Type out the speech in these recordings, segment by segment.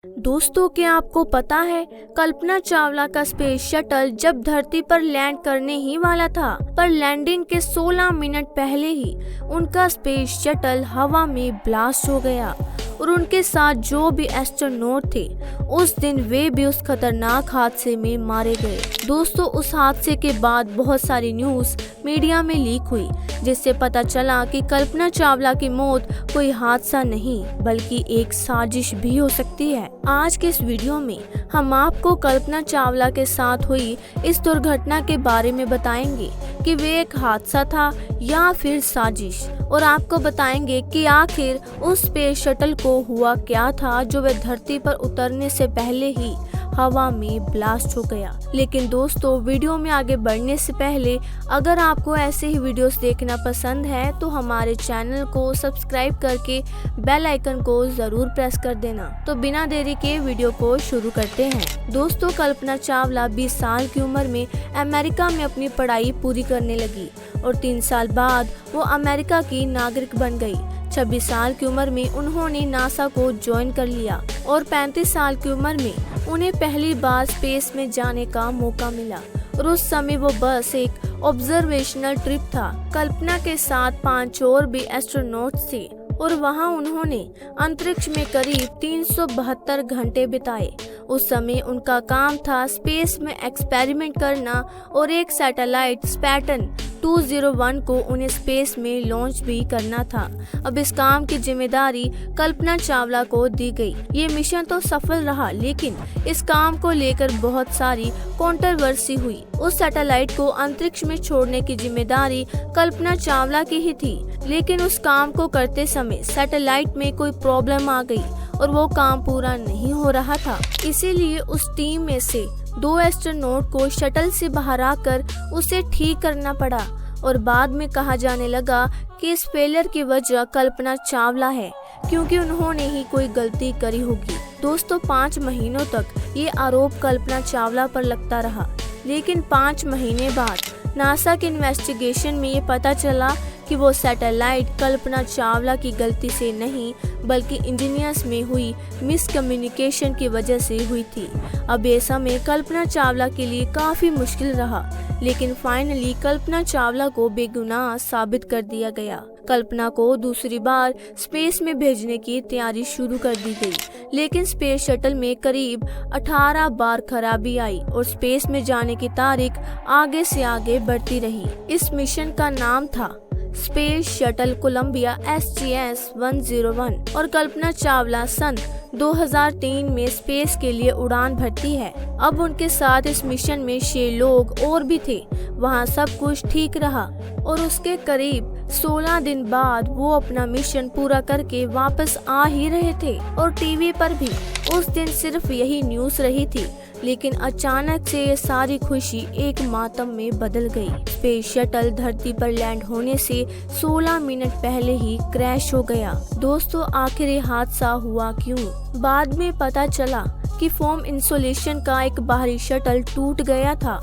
दोस्तों, क्या आपको पता है कल्पना चावला का स्पेस शटल जब धरती पर लैंड करने ही वाला था, पर लैंडिंग के 16 मिनट पहले ही उनका स्पेस शटल हवा में ब्लास्ट हो गया और उनके साथ जो भी एस्ट्रोनॉट थे उस दिन वे भी उस खतरनाक हादसे में मारे गए। दोस्तों, उस हादसे के बाद बहुत सारी न्यूज़ मीडिया में लीक हुई, जिससे पता चला कि कल्पना चावला की मौत कोई हादसा नहीं बल्कि एक साजिश भी हो सकती है। आज के इस वीडियो में हम आपको कल्पना चावला के साथ हुई इस दुर्घटना के बारे में बताएंगे कि वे एक हादसा था या फिर साजिश, और आपको बताएंगे कि आखिर उस स्पेस शटल को हुआ क्या था जो वे धरती पर उतरने से पहले ही हवा में ब्लास्ट हो गया। लेकिन दोस्तों, वीडियो में आगे बढ़ने से पहले अगर आपको ऐसे ही वीडियोस देखना पसंद है तो हमारे चैनल को सब्सक्राइब करके बेल आइकन को जरूर प्रेस कर देना। तो बिना देरी के वीडियो को शुरू करते हैं। दोस्तों, कल्पना चावला 20 साल की उम्र में अमेरिका में अपनी पढ़ाई पूरी करने लगी और 3 साल बाद वो अमेरिका की नागरिक बन गई। 26 साल की उम्र में उन्होंने नासा को ज्वाइन कर लिया और 35 साल की उम्र में उन्हें पहली बार स्पेस में जाने का मौका मिला और उस समय वो बस एक ऑब्जर्वेशनल ट्रिप था। कल्पना के साथ 5 और भी एस्ट्रोनॉट्स थे और वहां उन्होंने अंतरिक्ष में करीब 372 घंटे बिताए। उस समय उनका काम था स्पेस में एक्सपेरिमेंट करना और एक सैटेलाइट स्पैटन 201 को उन्हें स्पेस में लॉन्च भी करना था। अब इस काम की जिम्मेदारी कल्पना चावला को दी गई। ये मिशन तो सफल रहा, लेकिन इस काम को लेकर बहुत सारी कंट्रोवर्सी हुई। उस सैटेलाइट को अंतरिक्ष में छोड़ने की जिम्मेदारी कल्पना चावला की ही थी, लेकिन उस काम को करते समय सैटेलाइट में कोई प्रॉब्लम आ गई और वो काम पूरा नहीं हो रहा था। इसीलिए उस टीम में से 2 एस्ट्रोनॉट को शटल से बाहर आकर उसे ठीक करना पड़ा और बाद में कहा जाने लगा कि इस फेलियर की वजह कल्पना चावला है, क्योंकि उन्होंने ही कोई गलती करी होगी। दोस्तों, 5 महीनों तक ये आरोप कल्पना चावला पर लगता रहा, लेकिन 5 महीने बाद नासा के इन्वेस्टिगेशन में ये पता चला कि वो सैटेलाइट कल्पना चावला की गलती से नहीं बल्कि इंजीनियर्स में हुई मिसकम्युनिकेशन की वजह से हुई थी। अब ये समय कल्पना चावला के लिए काफी मुश्किल रहा, लेकिन फाइनली कल्पना चावला को बेगुनाह साबित कर दिया गया। कल्पना को दूसरी बार स्पेस में भेजने की तैयारी शुरू कर दी गई, लेकिन स्पेस शटल में करीब 18 बार खराबी आई और स्पेस में जाने की तारीख आगे से आगे बढ़ती रही। इस मिशन का नाम था स्पेस शटल कोलंबिया STS-101 और कल्पना चावला सन 2003 में स्पेस के लिए उड़ान भरती है। अब उनके साथ इस मिशन में 6 लोग और भी थे। वहां सब कुछ ठीक रहा और उसके करीब 16 दिन बाद वो अपना मिशन पूरा करके वापस आ ही रहे थे और टीवी पर भी उस दिन सिर्फ यही न्यूज़ रही थी। लेकिन अचानक से ये सारी खुशी एक मातम में बदल गई। स्पेस शटल धरती पर लैंड होने से 16 मिनट पहले ही क्रैश हो गया। दोस्तों, आखिर ये हादसा हुआ क्यों? बाद में पता चला कि फोम इंसुलेशन का एक बाहरी शटल टूट गया था।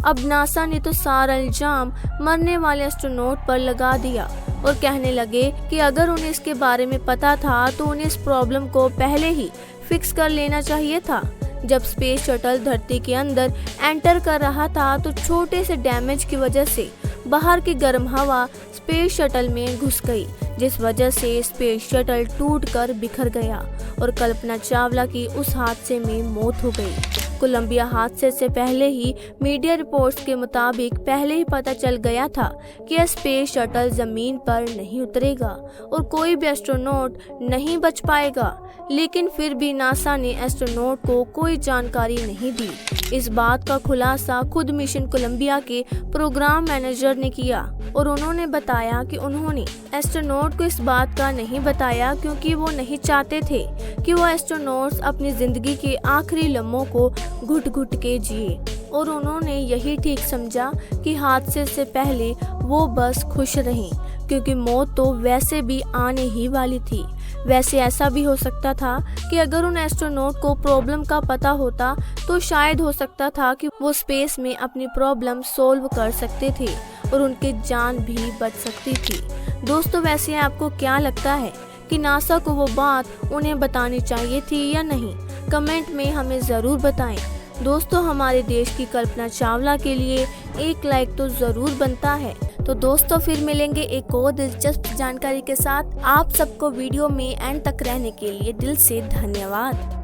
अब नासा ने तो सारा इल्जाम मरने वाले एस्ट्रोनॉट पर लगा दिया और कहने लगे कि अगर उन्हें इसके बारे में पता था तो उन्हें इस प्रॉब्लम को पहले ही फिक्स कर लेना चाहिए था। जब स्पेस शटल धरती के अंदर एंटर कर रहा था तो छोटे से डैमेज की वजह से बाहर की गर्म हवा स्पेस शटल में घुस गई, जिस वजह से स्पेस शटल टूटकर बिखर गया और कल्पना चावला की उस हादसे में मौत हो गई। कोलंबिया हादसे से पहले ही मीडिया रिपोर्ट्स के मुताबिक पहले ही पता चल गया था कि स्पेस शटल जमीन पर नहीं उतरेगा और कोई भी एस्ट्रोनॉट नहीं बच पाएगा, लेकिन फिर भी नासा ने एस्ट्रोनॉट को कोई जानकारी नहीं दी। इस बात का खुलासा खुद मिशन कोलंबिया के प्रोग्राम मैनेजर ने किया और उन्होंने बताया कि उन्होंने एस्ट्रोनॉट को इस बात का नहीं बताया क्योंकि वो नहीं चाहते थे कि वो एस्ट्रोनॉट्स अपनी जिंदगी के आखिरी लम्हों को घुट घुट के जिए, और उन्होंने यही ठीक समझा कि हादसे से पहले वो बस खुश रहें, क्योंकि मौत तो वैसे भी आने ही वाली थी। वैसे ऐसा भी हो सकता था कि अगर उन एस्ट्रोनॉट को प्रॉब्लम का पता होता तो शायद हो सकता था कि वो स्पेस में अपनी प्रॉब्लम सॉल्व कर सकते थे और उनकी जान भी बच सकती थी। दोस्तों, वैसे आपको क्या लगता है कि नासा को वो बात उन्हें बतानी चाहिए थी या नहीं? कमेंट में हमें ज़रूर बताएं। दोस्तों, हमारे देश की कल्पना चावला के लिए एक लाइक तो ज़रूर बनता है। तो दोस्तों, फिर मिलेंगे एक और दिलचस्प जानकारी के साथ। आप सबको वीडियो में एंड तक रहने के लिए दिल से धन्यवाद।